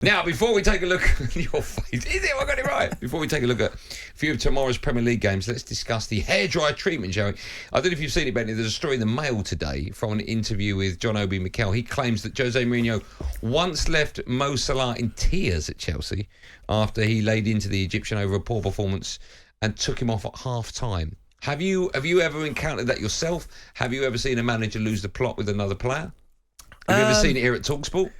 Now, before we take a look at your face, is it? I got it right. Before we take a look at a few of tomorrow's Premier League games, let's discuss the hairdryer treatment, shall we? I don't know if you've seen it, Bentley. There's a story in the Mail today from an interview with John Obi Mikel. He claims that Jose Mourinho once left Mo Salah in tears at Chelsea after he laid into the Egyptian over a poor performance and took him off at half-time. Have you ever encountered that yourself? Have you ever seen a manager lose the plot with another player? Have you ever seen it here at talkSPORT?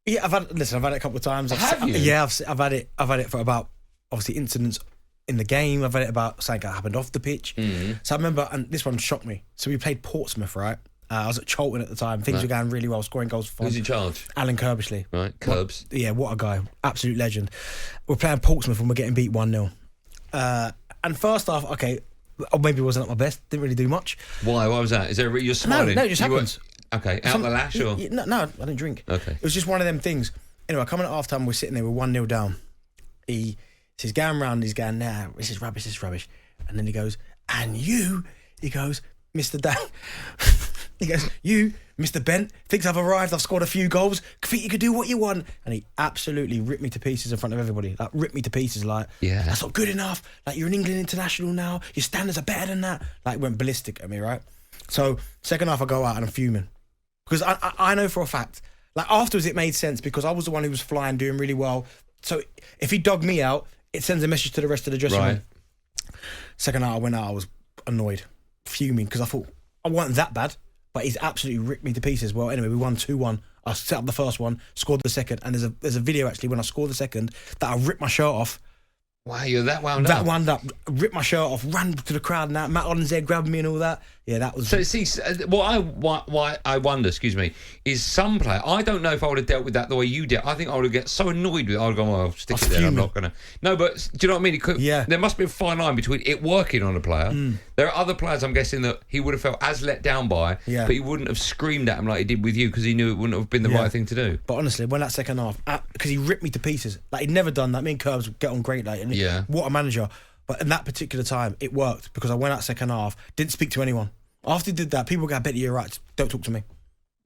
Yeah, I've had it a couple of times. Have you? Yeah, I've had it for about, obviously, incidents in the game. I've had it about something that happened off the pitch. Mm-hmm. So I remember, and this one shocked me. So we played Portsmouth, right? I was at Charlton at the time. Things were going really well, scoring goals for fun. Who's in charge? Alan Kirbishley. Right, Curbs. What a guy. Absolute legend. We're playing Portsmouth and we're getting beat 1-0. And first half, okay, or maybe it wasn't at my best. Didn't really do much. Why? What was that? Is there you're smiling? No, it just happens. Okay, out the lash or? No, I didn't drink. Okay. It was just one of them things. Anyway, coming at half time, we're sitting there, we're 1-0 down. He's going round, he's going, nah, this is rubbish. And then he goes, and you, he goes, Mr. Dan, he goes, you, Mr. Bent, thinks I've arrived, I've scored a few goals, think you could do what you want. And he absolutely ripped me to pieces in front of everybody. Like, ripped me to pieces, like, yeah, that's not good enough. Like, you're an England international now, your standards are better than that. Like, went ballistic at me, right? So, second half, I go out and I'm fuming. Because I know for a fact, like, afterwards it made sense because I was the one who was flying, doing really well. So if he dogged me out, it sends a message to the rest of the dressing room. Second half, I went out, I was annoyed, fuming, because I thought, I wasn't that bad, but he's absolutely ripped me to pieces. Well, anyway, we won 2-1. I set up the first one, scored the second, and there's a video actually when I scored the second that I ripped my shirt off. Wow, you're that wound up. That wound up, ripped my shirt off, ran to the crowd and that. Matt Holland's there grabbing me and all that. Yeah, that was... So, see, why I wonder, is some player... I don't know if I would have dealt with that the way you did. I think I would get so annoyed with it. I would go, well, I'll stick it there. I'm not going to... No, but do you know what I mean? There must be a fine line between it working on a player. There are other players, I'm guessing, that he would have felt as let down by, but he wouldn't have screamed at him like he did with you because he knew it wouldn't have been the right thing to do. But honestly, when that second half... Because he ripped me to pieces. Like, he'd never done that. Me and Curbs get on great. Like, what a manager. But in that particular time, it worked because I went out second half, didn't speak to anyone. After he did that, people go, I bet you're right, don't talk to me.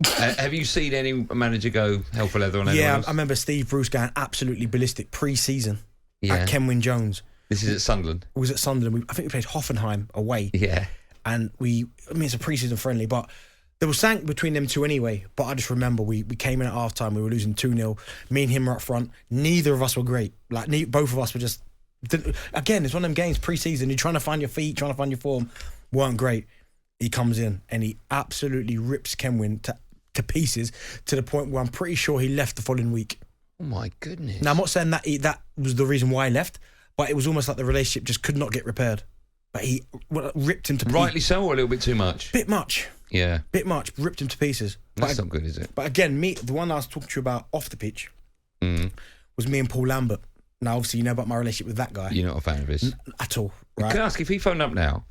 Have you seen any manager go hell for leather on anyone else? I remember Steve Bruce going absolutely ballistic pre-season at Kenwyne Jones. This is at Sunderland? It was at Sunderland. I think we played Hoffenheim away. Yeah. And it's a pre-season friendly, but there was something between them two anyway. But I just remember we came in at half-time, we were losing 2-0. Me and him were up front. Neither of us were great. Like, both of us were just... Again, it's one of them games pre-season. You're trying to find your feet, trying to find your form. Weren't great. He comes in and he absolutely rips Kenwyne to pieces to the point where I'm pretty sure he left the following week. Oh my goodness! Now I'm not saying that was the reason why he left, but it was almost like the relationship just could not get repaired. But he ripped him to pieces. Rightly so, or a little bit too much? Bit much. Yeah. Bit much. Ripped him to pieces. That's not good, is it? But again, the one I was talking to you about off the pitch was me and Paul Lambert. Now, obviously, you know about my relationship with that guy. You're not a fan of his? At all, right? Can I ask, if he phoned up now,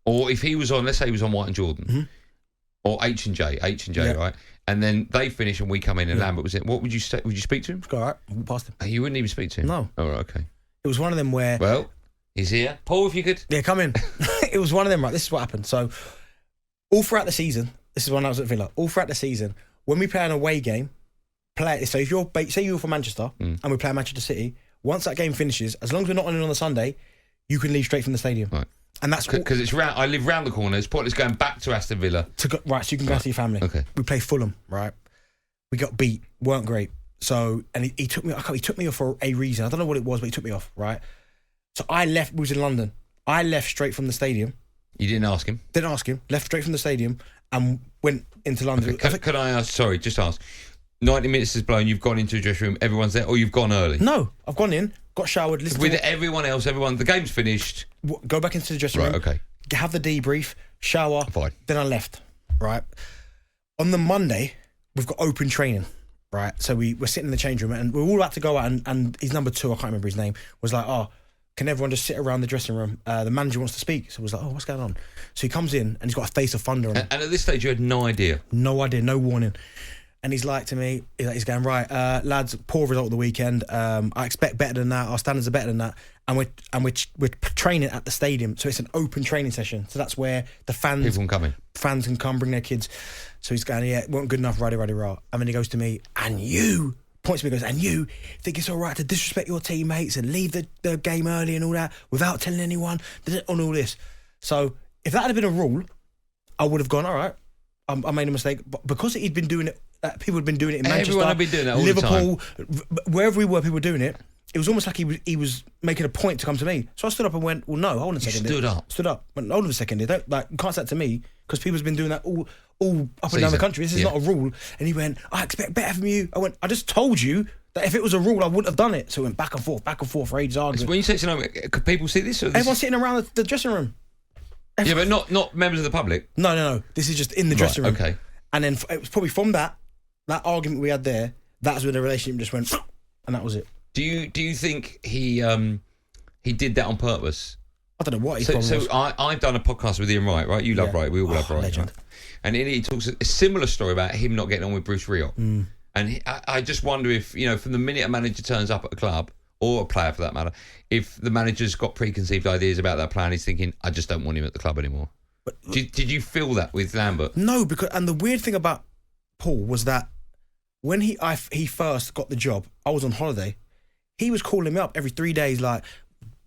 or if he was on, let's say he was on White and Jordan, or H&J, right? And then they finish and we come in and Lambert was in, what would you say? Would you speak to him? Go, all right, walk past him. You wouldn't even speak to him? No. Oh, right, okay. It was one of them where... Well, he's here. Paul, if you could... Yeah, come in. It was one of them, right? This is what happened. So, all throughout the season, this is when I was at Villa, all throughout the season, when we play an away game, so if you're, say you're from Manchester and we play Manchester City, once that game finishes, as long as we're not on the Sunday, you can leave straight from the stadium. Right. And that's because it's round. I live round the corner. It's pointless going back to Aston Villa. So you can go to your family. Okay. We play Fulham, right? We got beat, weren't great. So, and he took me. He took me off for a reason. I don't know what it was, but he took me off, right? So I left. We was in London. I left straight from the stadium. You didn't ask him? Didn't ask him. Left straight from the stadium and went into London. Okay. Could I ask? Sorry, just ask. 90 minutes is blown. You've gone into a dressing room. Everyone's there, or you've gone early? No, I've gone in, got showered. With everyone else, the game's finished. Go back into the dressing room. Right, okay. Have the debrief, shower. Fine. Then I left, right? On the Monday, we've got open training, right? So we're sitting in the change room and we're all about to go out and his number 2, I can't remember his name, was like, oh, can everyone just sit around the dressing room? The manager wants to speak. So I was like, oh, what's going on? So he comes in and he's got a face of thunder on him. And at this stage, you had no idea? No idea, no warning. And he's like to me, he's going, right, lads, poor result of the weekend. I expect better than that. Our standards are better than that. And we're training at the stadium. So it's an open training session. So that's where the fans can come, bring their kids. So he's going, yeah, it wasn't good enough, rah. And then he goes to me, and you points to me and goes, and you think it's all right to disrespect your teammates and leave the game early and all that without telling anyone on all this. So if that had been a rule, I would have gone, all right, I made a mistake. But because he'd been doing it, people had been doing it in Manchester, everyone had been doing it all Liverpool, the time. Wherever we were, people were doing it. It was almost like he was making a point to come to me. So I stood up and went, well, no, hold on a second. Stood up. Went, hold on a second. You can't say that to me because people's been doing that all up and down the country. This is not a rule. And he went, I expect better from you. I went, I just told you that if it was a rule, I wouldn't have done it. So it went back and forth for ages arguing. So when you say no, could people see this? Everyone's sitting around the dressing room. Yeah, but not members of the public. No. This is just in the dressing room. Okay. And then it was probably from that argument we had there, that's when the relationship just went, and that was it. Do you think he did that on purpose? I don't know what he was. So I've done a podcast with Ian Wright, right? You love Wright, we all love Wright. Legend. Right? And he talks a similar story about him not getting on with Bruce Rioch. And I just wonder if, from the minute a manager turns up at a club, or a player for that matter, if the manager's got preconceived ideas about that plan, he's thinking, I just don't want him at the club anymore. But did you feel that with Lambert? No, and the weird thing about Paul was that when he first got the job, I was on holiday. He was calling me up every 3 days like,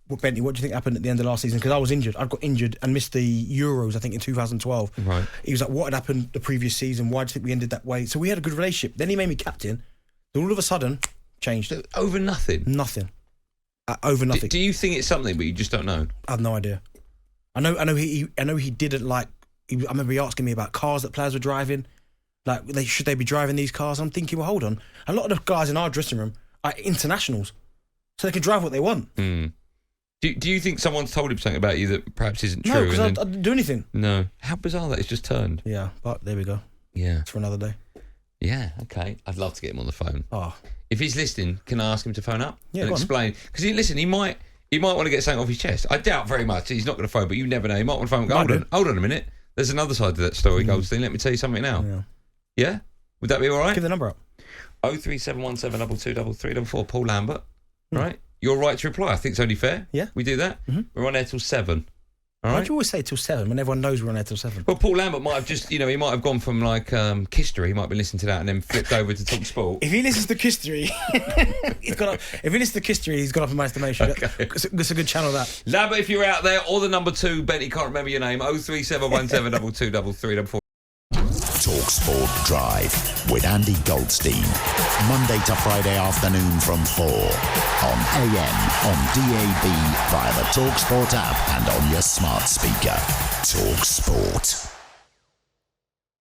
well, Bentley, what do you think happened at the end of last season? Because I was injured. I got injured and missed the Euros, I think, in 2012. Right. He was like, what had happened the previous season? Why do you think we ended that way? So we had a good relationship. Then he made me captain. Then all of a sudden, changed. Over nothing? Nothing. Over nothing. Do you think it's something, but you just don't know? I have no idea. I know he didn't like... I remember he asking me about cars that players were driving. Like, should they be driving these cars? I'm thinking, well, hold on. A lot of the guys in our dressing room are internationals, so they can drive what they want. Mm. Do you think someone's told him something about you that perhaps isn't true? No, because I didn't do anything. No. How bizarre that it's just turned. Yeah, but there we go. Yeah. It's for another day. Yeah, okay. I'd love to get him on the phone. Oh. If he's listening, can I ask him to phone up? Yeah, and explain? Because he might want to get something off his chest. I doubt very much he's not going to phone, but you never know. He might want to phone and go, hold on a minute. There's another side to that story, Goldstein. Let me tell you something now. Yeah? Would that be all right? Give the number up. 03717223344. Paul Lambert. Right? You're right to reply. I think it's only fair. Yeah. We do that. Mm-hmm. We're on air till 7. All right? Why do you always say till 7 when everyone knows we're on air till 7? Well, Paul Lambert might have just, he might have gone from like History. He might have been listening to that and then flipped over to talkSPORT. If he listens to History, he's gone up in my estimation. Okay. It's a good channel, that. Lambert, if you're out there, or the number 2, Benny can't remember your name, 03717223334. talkSPORT Drive with Andy Goldstein. Monday to Friday afternoon from 4 on AM, on DAB, via the talkSPORT app and on your smart speaker. talkSPORT.